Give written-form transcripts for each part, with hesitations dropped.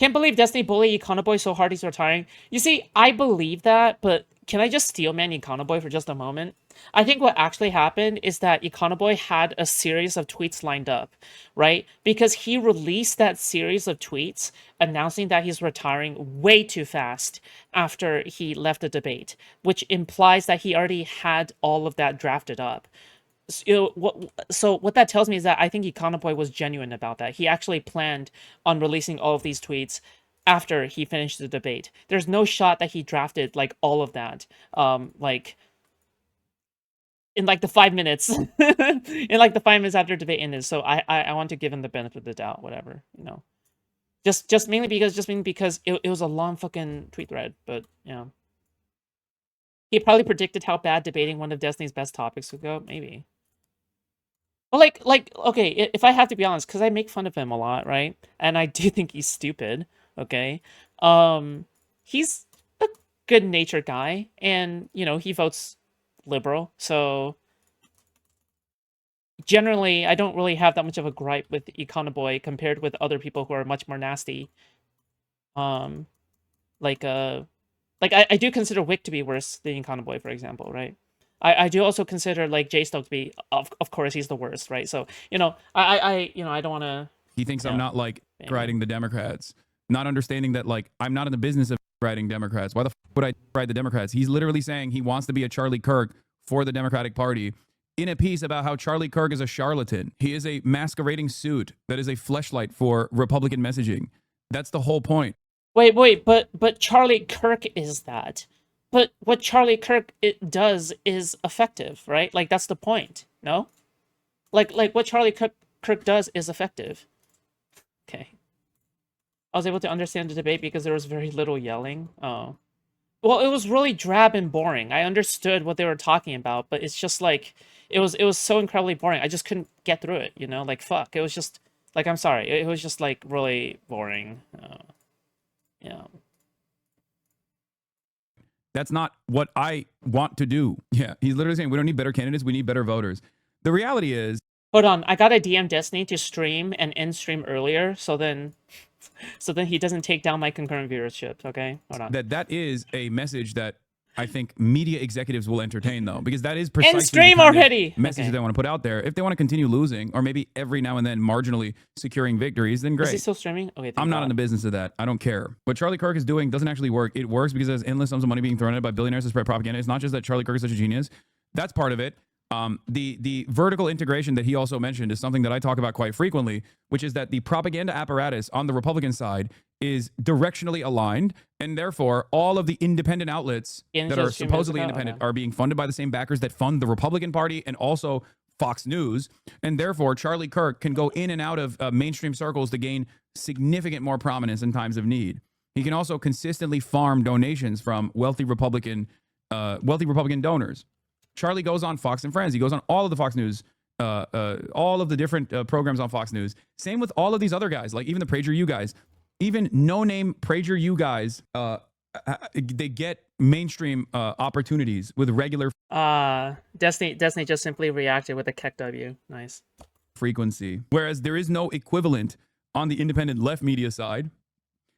Can't believe Destiny bullied Econo Boy so hard he's retiring. You see, I believe that, but can I just steel man Econo Boy for just a moment? I think what actually happened is that Econo Boy had a series of tweets lined up, right? Because he released that series of tweets announcing that he's retiring way too fast after he left the debate, which implies that he already had all of that drafted up. So what that tells me is that I think Econoboy was genuine about that. He actually planned on releasing all of these tweets after he finished the debate. There's no shot that he drafted like all of that, like in like the 5 minutes, in like the 5 minutes after debate ended. So I want to give him the benefit of the doubt, whatever, you know. Just mainly because it was a long fucking tweet thread, but yeah. He probably predicted how bad debating one of Destiny's best topics would go, maybe. Well, okay, if I have to be honest, because I make fun of him a lot, right? And I do think he's stupid, okay? Um, he's a good-natured guy, and, you know, he votes liberal, so generally, I don't really have that much of a gripe with Econoboy compared with other people who are much more nasty. Um, like, I do consider Wick to be worse than Econoboy, for example, right? I do also consider like Jay Stoke to be of course he's the worst, right? So you know I don't want to. He thinks I'm Yeah. not like Anyway. writing the Democrats, not understanding that like I'm not in the business of writing Democrats. Why the would I write the Democrats? He's literally saying he wants to be a Charlie Kirk for the Democratic Party in a piece about how Charlie Kirk is a charlatan. He is a masquerading suit that is a fleshlight for Republican messaging. That's the whole point. Wait, but Charlie Kirk is that. But what Charlie Kirk it does is effective, right? Like that's the point. No? Like what Kirk does is effective. Okay. I was able to understand the debate because there was very little yelling. Oh. Well, it was really drab and boring. I understood what they were talking about, but it's just like it was so incredibly boring. I just couldn't get through it, you know? Like fuck. It was just like I'm sorry. It was just like really boring. Yeah. That's not what I want to do. Yeah, he's literally saying we don't need better candidates, we need better voters. The reality is, Hold on, I gotta DM Destiny to stream and end stream earlier, so then he doesn't take down my concurrent viewership. Okay, hold on. that is a message that I think media executives will entertain, though, because that is precisely End stream the kind already. of message Okay. they want to put out there. If they want to continue losing, or maybe every now and then marginally securing victories, then Is he great. still streaming? Okay, I'm not God. in the business of that. I don't care. What Charlie Kirk is doing doesn't actually work. It works because there's endless sums of money being thrown at it by billionaires to spread propaganda. It's not just that Charlie Kirk is such a genius. That's part of it. The vertical integration that he also mentioned is something that I talk about quite frequently, which is that the propaganda apparatus on the Republican side is directionally aligned, and therefore all of the independent outlets that are supposedly independent are being funded by the same backers that fund the Republican Party and also Fox News, and therefore Charlie Kirk can go in and out of mainstream circles to gain significant more prominence in times of need. He can also consistently farm donations from wealthy Republican donors. Charlie goes on Fox and Friends. He goes on all of the Fox News, all of the different programs on Fox News. Same with all of these other guys, like even the PragerU guys, even no-name PragerU guys. They get mainstream opportunities with regular Destiny just simply reacted with a Keck W. Nice. frequency, whereas there is no equivalent on the independent left media side.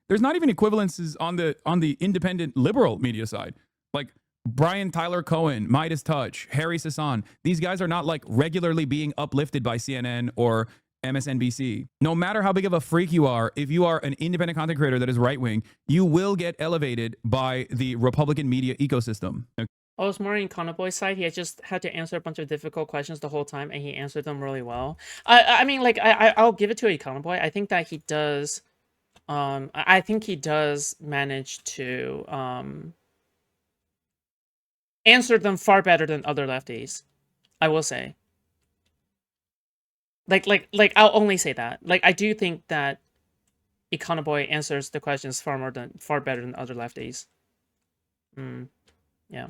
There's not even equivalences on the independent liberal media side. Like Brian Tyler Cohen, Midas Touch, Harry Hasan, these guys are not like regularly being uplifted by CNN or MSNBC. No matter how big of a freak you are, if you are an independent content creator that is right-wing, you will get elevated by the Republican media ecosystem. Okay? I was more in Econoboy's side. He had just had to answer a bunch of difficult questions the whole time, and he answered them really well. I mean, like, I'll give it to Econoboy. I think that he does, I think he does manage to, answer them far better than other lefties. I will say. Like, I'll only say that. Like, I do think that Econoboy answers the questions far better than other lefties. Yeah.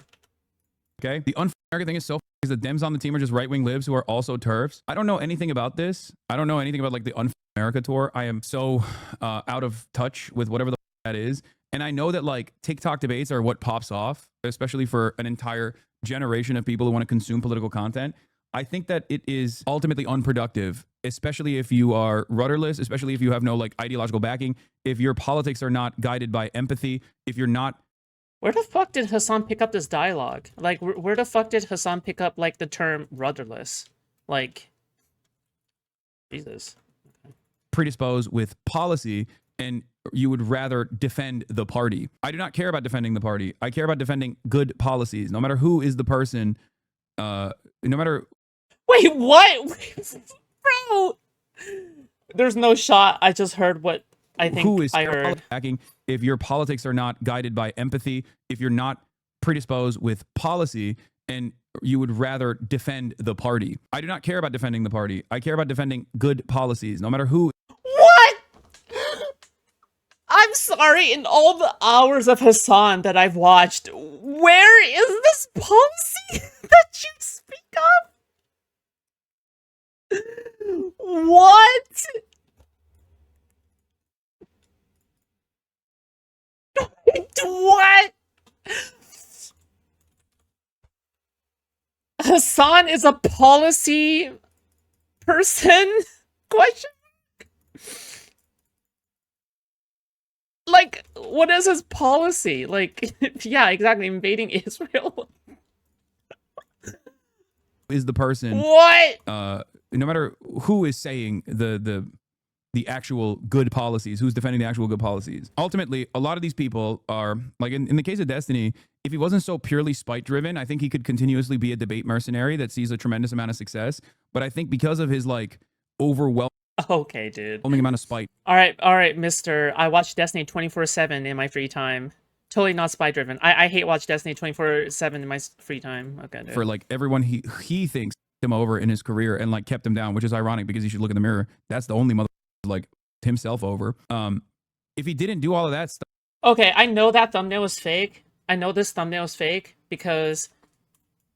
Okay. The unfair thing is so is the Dems on the team are just right-wing libs who are also TERFs. I don't know anything about this. I don't know anything about like the Unfair America tour. I am so out of touch with whatever that is. And I know that like TikTok debates are what pops off, especially for an entire generation of people who want to consume political content. I think that it is ultimately unproductive, especially if you are rudderless, especially if you have no like ideological backing, if your politics are not guided by empathy, if you're not. Where the fuck did Hasan pick up this dialogue? Like, where the fuck did Hasan pick up, like, the term rudderless? Like, Jesus. Predisposed with policy, and you would rather defend the party. I do not care about defending the party. I care about defending good policies, no matter who is the person, no matter. Wait, what? Bro! There's no shot. I just heard what I think who is I heard. Backing, if your politics are not guided by empathy, if you're not predisposed with policy, and you would rather defend the party. I do not care about defending the party. I care about defending good policies, no matter who. What? I'm sorry, in all the hours of Hasan that I've watched, where is this policy that you speak of? What? What? Hasan is a policy person? Question? Like, what is his policy? Like, yeah, exactly, invading Israel. Is the person What? No matter who is saying the actual good policies, who's defending the actual good policies. Ultimately, a lot of these people are, like in the case of Destiny, if he wasn't so purely spite driven, I think he could continuously be a debate mercenary that sees a tremendous amount of success. But I think because of his like overwhelming Okay, dude. amount of spite. All right, mister. I watch Destiny 24/7 in my free time. Totally not spy driven. I hate watch Destiny 24/7 in my free time. Okay, dude. For like everyone he thinks him over in his career and like kept him down, which is ironic because you should look in the mirror. That's the only mother like himself over. If he didn't do all of that stuff. Okay, I know that thumbnail is fake. I know this thumbnail is fake because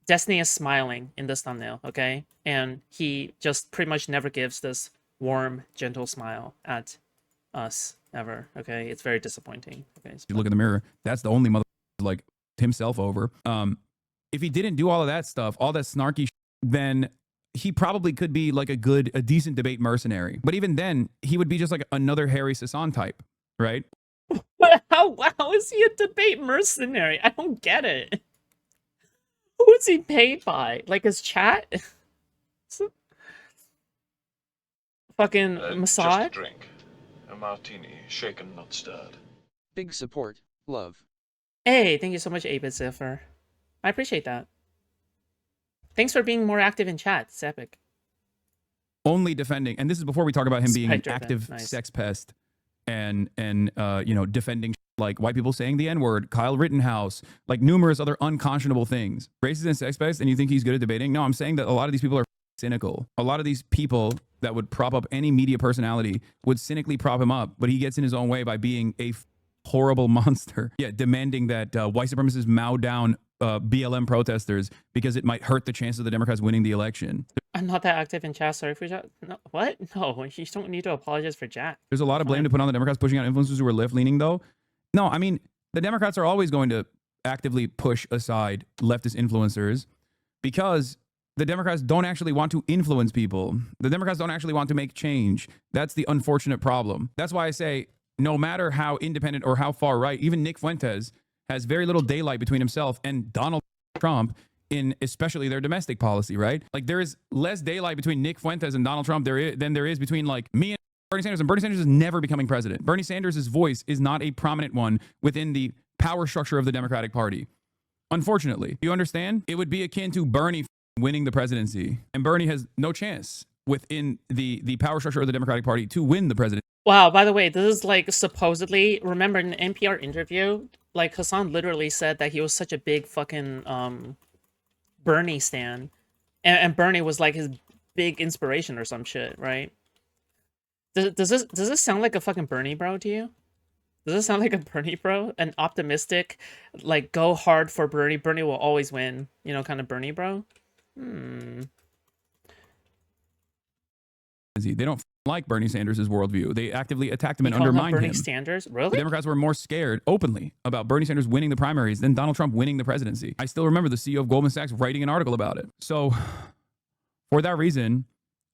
Destiny is smiling in this thumbnail, okay? And he just pretty much never gives this warm, gentle smile at us ever, okay? It's very disappointing. Okay, you look in the mirror. That's the only mother like himself over. If he didn't do all of that stuff, all that snarky then he probably could be like a decent debate mercenary. But even then, he would be just like another Harry Sasan type, right? But how is he a debate mercenary? I don't get it. Who is he paid by? Like his chat? Fucking massage? Just a drink. A martini, shaken, not stirred. Big support. Love. Hey, thank you so much, 8-Bit Ziffer. I appreciate that. Thanks for being more active in chat. It's epic. Only defending, and this is before we talk about him being an Spectre active nice. sex pest and you know, defending like white people saying the N-word, Kyle Rittenhouse, like numerous other unconscionable things. Racist and sex pest, and you think he's good at debating? No, I'm saying that a lot of these people are cynical. A lot of these people that would prop up any media personality would cynically prop him up, but he gets in his own way by being a horrible monster. Yeah, demanding that white supremacists mow down BLM protesters because it might hurt the chances of the Democrats winning the election. I'm not that active in chat. Sorry for that. No, what? No, you don't need to apologize for Jack. There's a lot of blame to put on the Democrats pushing out influencers who are left-leaning, though. No, I mean, the Democrats are always going to actively push aside leftist influencers because the Democrats don't actually want to influence people. The Democrats don't actually want to make change. That's the unfortunate problem. That's why I say, no matter how independent or how far right, even Nick Fuentes has very little daylight between himself and Donald Trump in especially their domestic policy, right? Like there is less daylight between Nick Fuentes and Donald Trump than there is between like me and Bernie Sanders. And Bernie Sanders is never becoming president. Bernie Sanders' voice is not a prominent one within the power structure of the Democratic Party. Unfortunately, you understand? It would be akin to Bernie winning the presidency. And Bernie has no chance within the power structure of the Democratic Party to win the presidency. Wow, by the way, this is like supposedly, remember in an NPR interview, like Hasan literally said that he was such a big fucking Bernie stan. And Bernie was like his big inspiration or some shit, right? Does this sound like a fucking Bernie bro to you? Does this sound like a Bernie bro? An optimistic, like go hard for Bernie, Bernie will always win, you know, kind of Bernie bro? They don't like Bernie Sanders' worldview. They actively attacked him and You call him undermined Bernie him. Sanders? The Really? Democrats were more scared openly about Bernie Sanders winning the primaries than Donald Trump winning the presidency. I still remember the CEO of Goldman Sachs writing an article about it. So For that reason,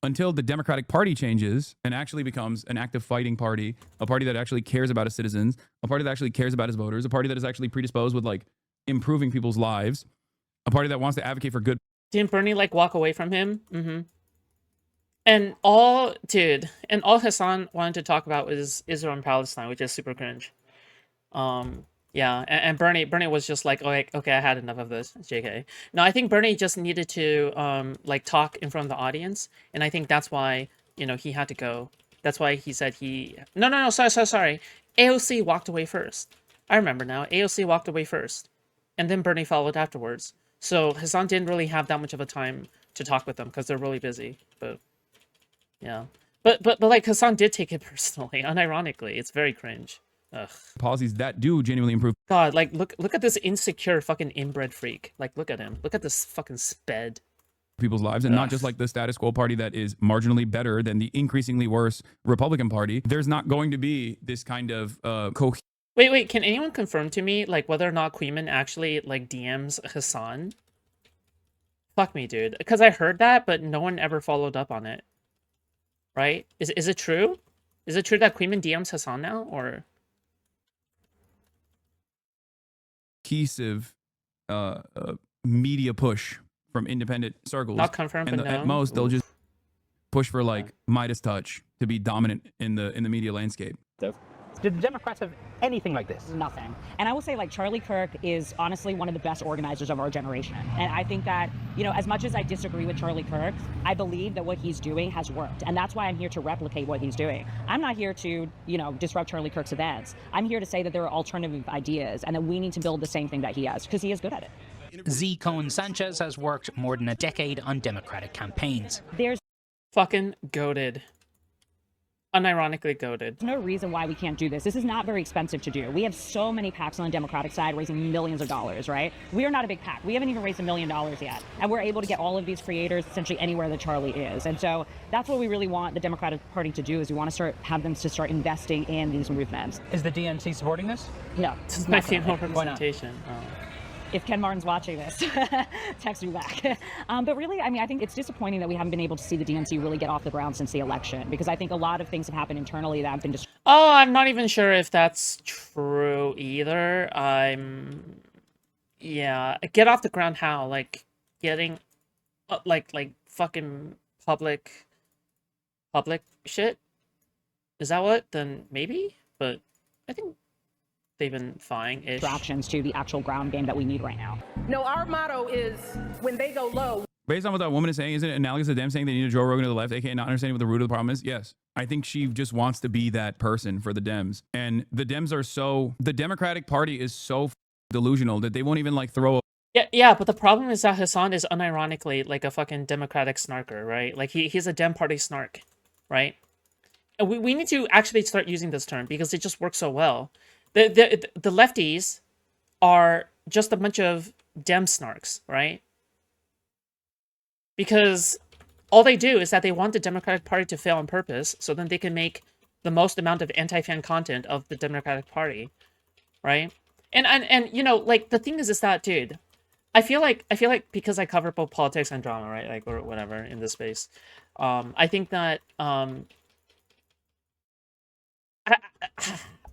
until the Democratic Party changes and actually becomes an active fighting party, a party that actually cares about its citizens, a party that actually cares about its voters, a party that is actually predisposed with like improving people's lives, a party that wants to advocate for good. Didn't Bernie like walk away from him? Mm-hmm. And all Hasan wanted to talk about was Israel and Palestine, which is super cringe. Yeah, and Bernie was just like, okay, I had enough of this, JK. No, I think Bernie just needed to like talk in front of the audience, and I think that's why, you know, he had to go. That's why he said no, sorry. AOC walked away first. I remember now. AOC walked away first, and then Bernie followed afterwards. So Hasan didn't really have that much of a time to talk with them because they're really busy. But yeah, but like Hasan did take it personally, unironically. It's very cringe. Ugh. Policies that do genuinely improve God, like look at this insecure fucking inbred freak. Like look at him. Look at this fucking sped. people's lives, and not just like the status quo party that is marginally better than the increasingly worse Republican Party. There's not going to be this kind of Wait, can anyone confirm to me like whether or not Queeman actually like DMs Hasan? Fuck me, dude. Because I heard that, but no one ever followed up on it. Right? Is it true? Is it true that Queeman DMs Hasan now, or? cohesive media push from independent circles. Not confirmed, and but no. at most they'll just push for like Midas touch to be dominant in the media landscape. Did the Democrats have anything like this? Nothing. And I will say, like, Charlie Kirk is honestly one of the best organizers of our generation. And I think that, you know, as much as I disagree with Charlie Kirk, I believe that what he's doing has worked. And that's why I'm here to replicate what he's doing. I'm not here to, you know, disrupt Charlie Kirk's events. I'm here to say that there are alternative ideas and that we need to build the same thing that he has, because he is good at it. Z. Cohen Sanchez has worked more than a decade on Democratic campaigns. There's Fucking goated. Unironically goated. no reason why we can't do this. This is not very expensive to do. We have so many PACs on the Democratic side raising millions of dollars, right? We are not a big PAC. We haven't even raised $1 million yet. And we're able to get all of these creators essentially anywhere that Charlie is. And so that's what we really want the Democratic Party to do, is we want to have them to start investing in these movements. Is the DNC supporting this? No. This is my female representation. If Ken Martin's watching this, text me back. But really, I mean, I think it's disappointing that we haven't been able to see the DNC really get off the ground since the election, because I think a lot of things have happened internally that have been Oh, I'm not even sure if that's true either. Yeah, get off the ground how? Like getting, like fucking public shit? Is that what? Then maybe, but I think they've been fine-ish. distractions to the actual ground game that we need right now. No, our motto is when they go low. Based on what that woman is saying, isn't it analogous to them saying they need a Joe Rogan to the left, aka not understanding what the root of the problem is? Yes. I think she just wants to be that person for the Dems. And the Dems are the Democratic Party is so delusional that they won't even like throw Yeah, but the problem is that Hasan is unironically like a fucking Democratic snarker, right? Like he's a Dem Party snark, right? And we need to actually start using this term because it just works so well. The lefties are just a bunch of Dem snarks, right? Because all they do is that they want the Democratic Party to fail on purpose, so then they can make the most amount of anti-fan content of the Democratic Party, right? And you know, like the thing is that, dude, I feel like because I cover both politics and drama, right? Like, or whatever in this space, I think that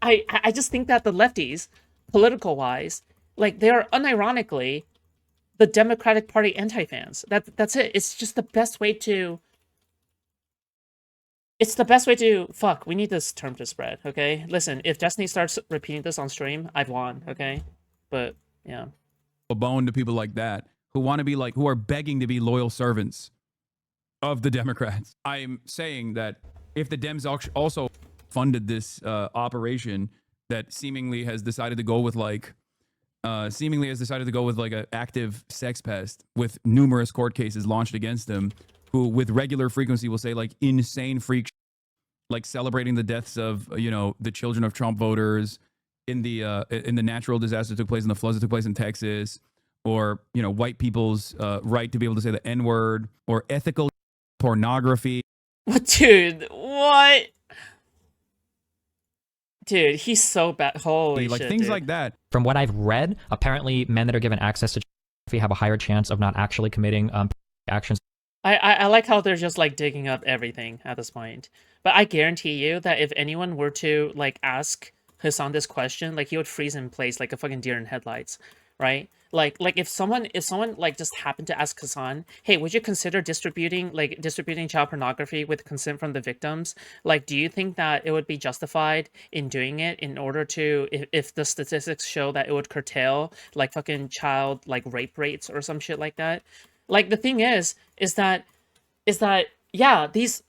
I just think that the lefties, political wise, like they are unironically the Democratic Party anti-fans. That's it. It's just the best way to. It's the best way to fuck. We need this term to spread. Okay, listen. If Destiny starts repeating this on stream, I've won. Okay, but yeah. a bone to people like that who want to be like, who are begging to be loyal servants of the Democrats. I'm saying that if the Dems also funded this operation that seemingly has decided to go with like an active sex pest with numerous court cases launched against them, who with regular frequency will say like insane freak, like celebrating the deaths of, you know, the children of Trump voters in the natural disaster that took place, in the floods that took place in Texas, or, you know, white people's right to be able to say the N-word, or ethical pornography. Dude, what? Dude, he's so bad. Holy like shit, things dude. like that. From what I've read, apparently men that are given access to pornography have a higher chance of not actually committing actions I like how they're just like digging up everything at this point. But I guarantee you that if anyone were to like ask Hasan this question, like he would freeze in place like a fucking deer in headlights, right? Like if someone like just happened to ask Hasan, hey, would you consider distributing child pornography with consent from the victims? Like, do you think that it would be justified in doing it in order to if the statistics show that it would curtail like fucking child like rape rates or some shit like that? Like the thing is that yeah, these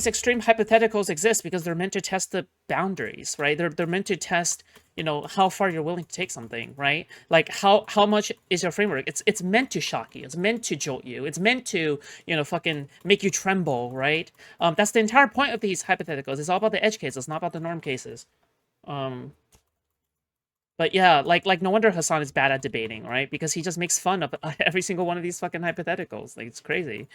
extreme hypotheticals exist because they're meant to test the boundaries, right? They're meant to test, you know, how far you're willing to take something, right? Like how much is your framework? It's meant to shock you. It's meant to jolt you. It's meant to, you know, fucking make you tremble, right? That's the entire point of these hypotheticals. It's all about the edge cases. It's not about the norm cases. But yeah, like no wonder Hasan is bad at debating, right? Because he just makes fun of every single one of these fucking hypotheticals. Like it's crazy.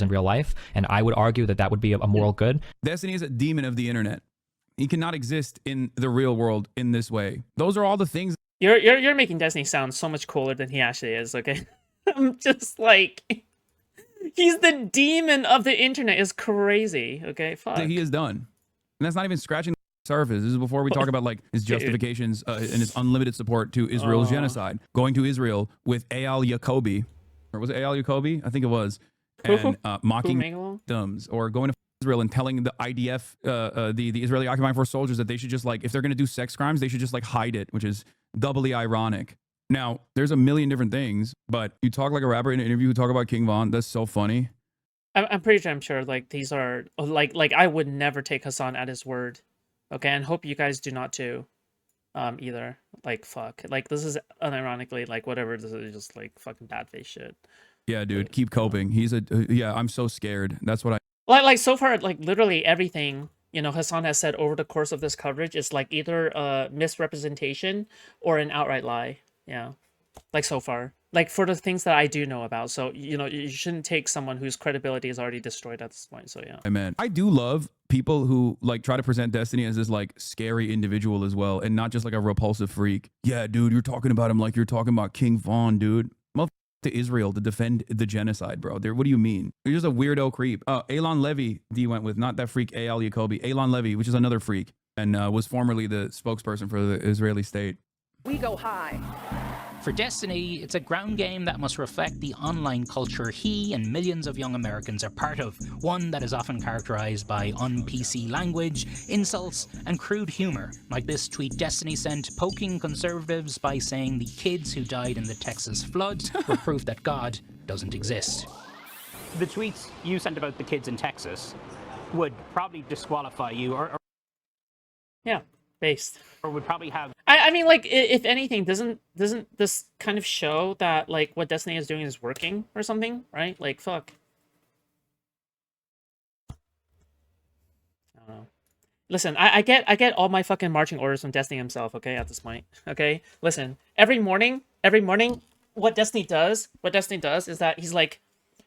In real life, and I would argue that that would be a moral good. Destiny is a demon of the internet. He cannot exist in the real world in this way. Those are all the things. You're making Destiny sound so much cooler than he actually is, okay? I'm just like he's the demon of the internet. Is crazy, okay? Fuck. That he has done. And that's not even scratching the surface. This is before we talk about like his justifications and his unlimited support to Israel's genocide. Going to Israel with Eyal Yacobi, or was it Eyal Yacobi? I think it was. And mocking victims, or going to Israel and telling the IDF, the Israeli occupying force soldiers, that they should just like, if they're going to do sex crimes, they should just like hide it, which is doubly ironic. Now, there's a million different things, but you talk like a rapper in an interview who talk about King Von. That's so funny. I'm pretty sure. I'm sure. Like these are like I would never take Hasan at his word. Okay, and hope you guys do not too. Either. Like fuck. Like this is unironically like whatever. This is just like fucking bad face shit. Yeah, dude, keep coping. He's a yeah. I'm so scared. That's what I like so far. Like literally everything, you know, Hasan has said over the course of this coverage is like either a misrepresentation or an outright lie. Yeah, like so far, like for the things that I do know about. So you know, you shouldn't take someone whose credibility is already destroyed at this point. So yeah, I do love people who like try to present Destiny as this like scary individual as well, and not just like a repulsive freak. Yeah, dude, you're talking about him like you're talking about King Von, dude. To Israel to defend the genocide, bro. What do you mean? You're just a weirdo creep. Elon Levy, D went with, not that freak Eyal Yacobi. Elon Levy, which is another freak, and was formerly the spokesperson for the Israeli state. We go high. For Destiny, it's a ground game that must reflect the online culture he and millions of young Americans are part of, one that is often characterized by un-PC language, insults, and crude humor, like this tweet Destiny sent poking conservatives by saying the kids who died in the Texas flood were proof that God doesn't exist. The tweets you sent about the kids in Texas would probably disqualify you, or yeah, based, or would probably have. I mean, like, if anything, doesn't this kind of show that like what Destiny is doing is working or something, right? Like, fuck. I don't know. Listen, I get all my fucking marching orders from Destiny himself. Okay, at this point. Okay, listen. Every morning, what Destiny does is that he's like,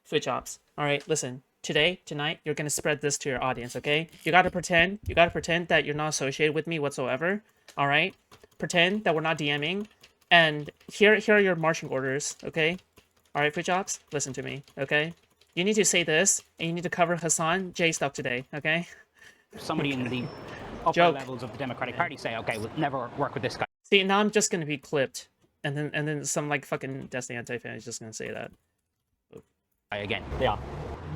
Foodshops. All right, listen. Tonight, you're gonna spread this to your audience. Okay, you gotta pretend that you're not associated with me whatsoever. All right, pretend that we're not DMing, and here are your marching orders. Okay, all right, Foodshops, listen to me. Okay, you need to say this, and you need to cover Hasan J stuff today. Okay. Somebody in the upper levels of the Democratic Party say, okay, we'll never work with this guy. See, now I'm just gonna be clipped, and then some like fucking Destiny anti-fan is just gonna say that. Again. Yeah.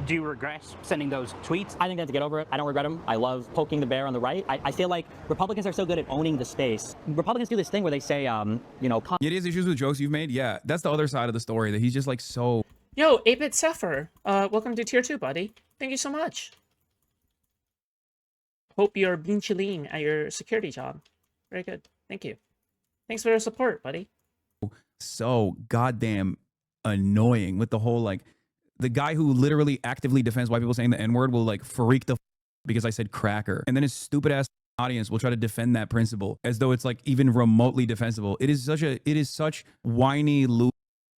Do you regret sending those tweets? I think they have to get over it. I don't regret them. I love poking the bear on the right. I feel like Republicans are so good at owning the space. Republicans do this thing where they say, you know... Yeah, he has issues with jokes you've made? Yeah, that's the other side of the story, that he's just like so... Yo, 8-Bit Sepher, welcome to Tier 2, buddy. Thank you so much. Hope you're being chilling at your security job. Very good. Thank you. Thanks for your support, buddy. So goddamn annoying with the whole like... The guy who literally actively defends white people saying the N-word will like freak the because I said cracker. And then his stupid ass audience will try to defend that principle as though it's like even remotely defensible. It is such whiny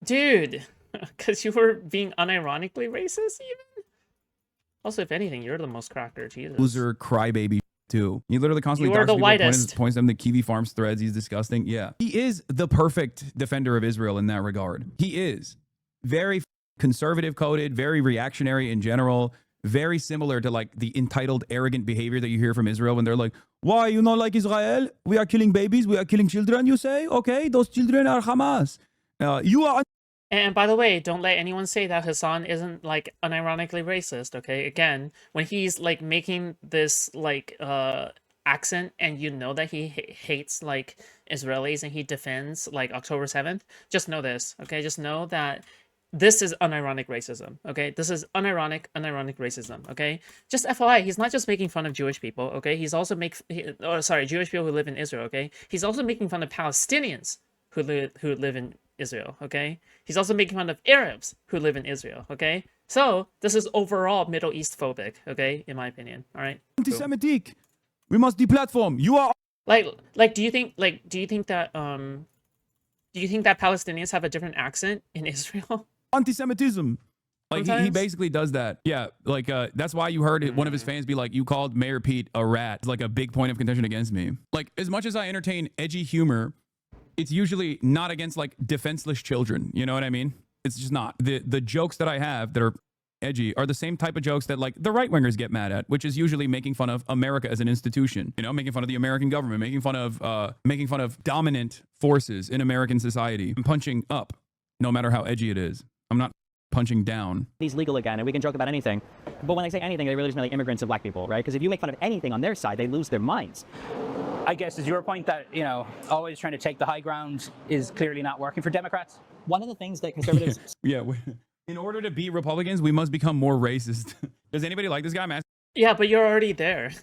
dude, because you were being unironically racist even? Also, if anything, you're the most cracker, Jesus. Loser crybaby too. He literally constantly you are the whitest. Points them to Kiwi Farms threads. He's disgusting. Yeah. He is the perfect defender of Israel in that regard. He is. Very conservative coded, very reactionary in general, very similar to like the entitled, arrogant behavior that you hear from Israel when they're like, why you not like Israel? We are killing babies, we are killing children, you say? Okay, those children are Hamas. You are. And by the way, don't let anyone say that Hasan isn't like unironically racist, okay? Again, when he's like making this like accent and you know that he hates like Israelis and he defends like October 7th, just know this, okay? Just know that this is unironic racism, okay? This is unironic racism, okay? Just FYI, he's not just making fun of Jewish people, okay? He's also Jewish people who live in Israel, okay? He's also making fun of Palestinians who live in Israel, okay? He's also making fun of Arabs who live in Israel, okay? So this is overall Middle East phobic, okay? In my opinion, all right? Anti-Semitic. We must deplatform. You are. Do you think that Palestinians have a different accent in Israel? Anti-Semitism. Like he Sometimes? basically does that. Yeah, like that's why you heard one of his fans be like, "You called Mayor Pete a rat." It's like a big point of contention against me. Like as much as I entertain edgy humor, it's usually not against like defenseless children. You know what I mean? It's just not. The jokes that I have that are edgy are the same type of jokes that like the right wingers get mad at, which is usually making fun of America as an institution. You know, making fun of the American government, making fun of dominant forces in American society. I'm punching up, no matter how edgy it is. I'm not punching down. He's legal again, and we can joke about anything. But when I say anything, they really just mean like immigrants and black people, right? Because if you make fun of anything on their side, they lose their minds. I guess is your point that, you know, always trying to take the high ground is clearly not working for Democrats? One of the things that conservatives... Yeah. In order to beat Republicans, we must become more racist. Does anybody like this guy, man? Yeah, but you're already there.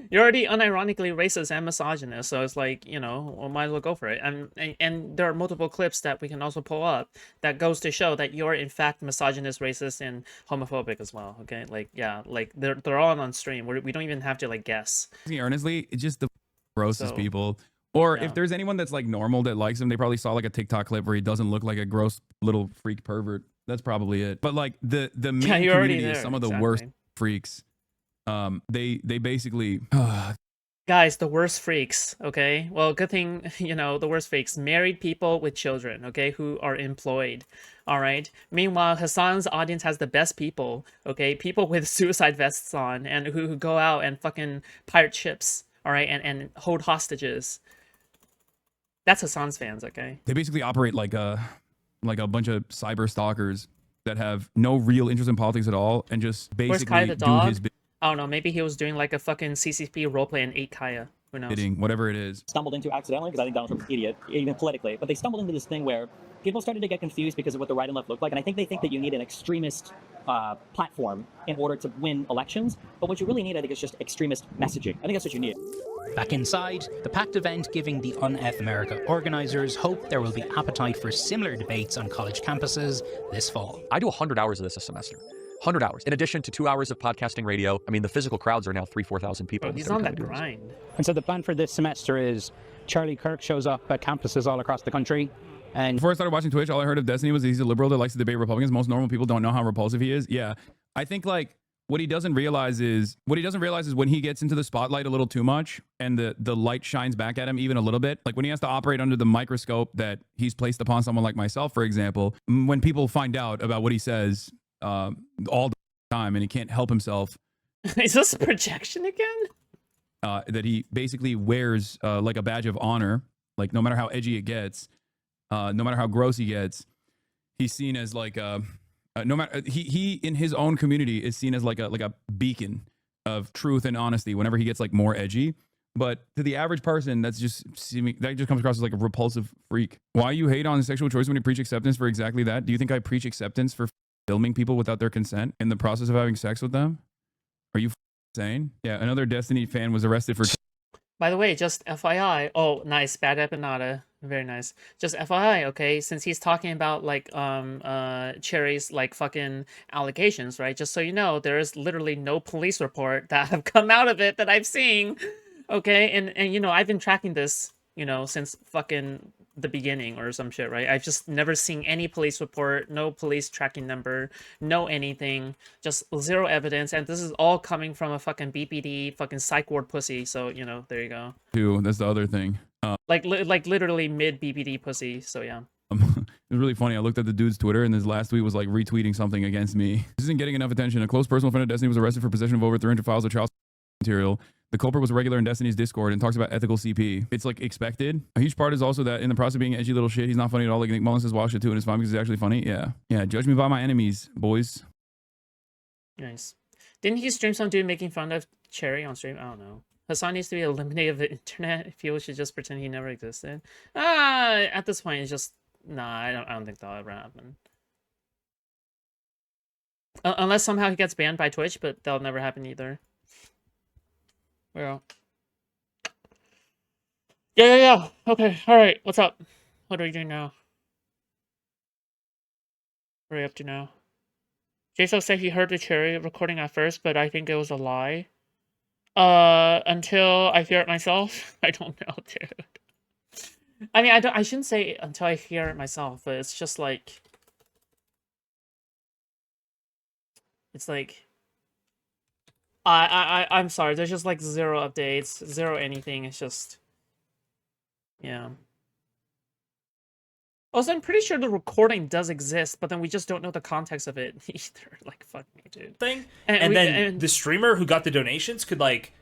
You're already unironically racist and misogynist, so it's like, you know, we might as well go for it. And there are multiple clips that we can also pull up that goes to show that you're in fact misogynist, racist, and homophobic as well. Okay, like yeah, like they're all on stream. We don't even have to like guess. Earnestly, it's just the grossest people. Or yeah. if there's anyone that's like normal that likes him, they probably saw like a TikTok clip where he doesn't look like a gross little freak pervert. That's probably it. But like the main community is some of the worst freaks. They basically guys, the worst freaks, okay? Well, good thing, you know, the worst freaks, married people with children, okay, who are employed, all right? Meanwhile, Hasan's audience has the best people, okay? People with suicide vests on and who go out and fucking pirate ships, all right, and hold hostages. That's Hasan's fans, okay? They basically operate like a bunch of cyber stalkers that have no real interest in politics at all and just basically do his I don't know, maybe he was doing like a fucking CCP roleplay and ate Kaya. Who knows? Whatever it is. Stumbled into accidentally, because I think Donald Trump's an idiot, even politically, but they stumbled into this thing where people started to get confused because of what the right and left looked like, and I think they think that you need an extremist platform in order to win elections, but what you really need, I think, is just extremist messaging. I think that's what you need. Back inside, the packed event giving the Unf America organisers hope there will be appetite for similar debates on college campuses this fall. I do 100 hours of this a semester. 100 hours. In addition to 2 hours of podcasting radio, I mean, the physical crowds are now 4,000 people. Bro, he's on that grind. And so the plan for this semester is Charlie Kirk shows up at campuses all across the country. And before I started watching Twitch, all I heard of Destiny was he's a liberal that likes to debate Republicans. Most normal people don't know how repulsive he is. Yeah. I think like what he doesn't realize is when he gets into the spotlight a little too much and the light shines back at him even a little bit, like when he has to operate under the microscope that he's placed upon someone like myself, for example, when people find out about what he says all the time and he can't help himself. Is this projection again? That he basically wears like a badge of honor, like no matter how edgy it gets, no matter how gross he gets, he's seen as like no matter he in his own community is seen as like a beacon of truth and honesty whenever he gets like more edgy. But to the average person, that just comes across as like a repulsive freak. Why you hate on sexual choice when you preach acceptance for exactly that? Do you think I preach acceptance for filming people without their consent in the process of having sex with them? Are you insane? Yeah, another Destiny fan was arrested for... By the way, just FYI. Oh, nice. Bad empanada. Very nice. Just FYI, okay? Since he's talking about, like, Cherry's, like, fucking allegations, right? Just so you know, there is literally no police report that have come out of it that I've seen, okay? And you know, I've been tracking this, you know, since fucking the beginning or some shit, right? I've just never seen any police report, no police tracking number, no anything, just zero evidence, and this is all coming from a fucking BPD fucking psych ward pussy. So you know, there you go. Dude, that's the other thing. Like literally mid BPD pussy. So yeah. It was really funny. I looked at the dude's Twitter, and his last tweet was like retweeting something against me. This isn't getting enough attention. A close personal friend of Destiny was arrested for possession of over 300 files of child material. The culprit was a regular in Destiny's Discord and talks about ethical CP. It's like expected. A huge part is also that in the process of being edgy little shit, he's not funny at all. Like Nick Mullins says wild shit too, and it's fine because he's actually funny. Yeah. Yeah. Judge me by my enemies, boys. Nice. Didn't he stream some dude making fun of Cherry on stream? I don't know. Hasan needs to be eliminated of the internet. People should just pretend he never existed. At this point, it's just nah. I don't think that'll ever happen. Unless somehow he gets banned by Twitch, but that'll never happen either. Well. Yeah. Okay. All right. What's up? What are we doing now? What are we up to now? Jason said he heard the Cherry recording at first, but I think it was a lie. Until I hear it myself. I don't know, dude. I mean, I shouldn't say until I hear it myself, but it's just like, it's like, I'm sorry. There's just like zero updates, zero anything. It's just, yeah. Also, I'm pretty sure the recording does exist, but then we just don't know the context of it either. Like, fuck me, dude. And then the streamer who got the donations could like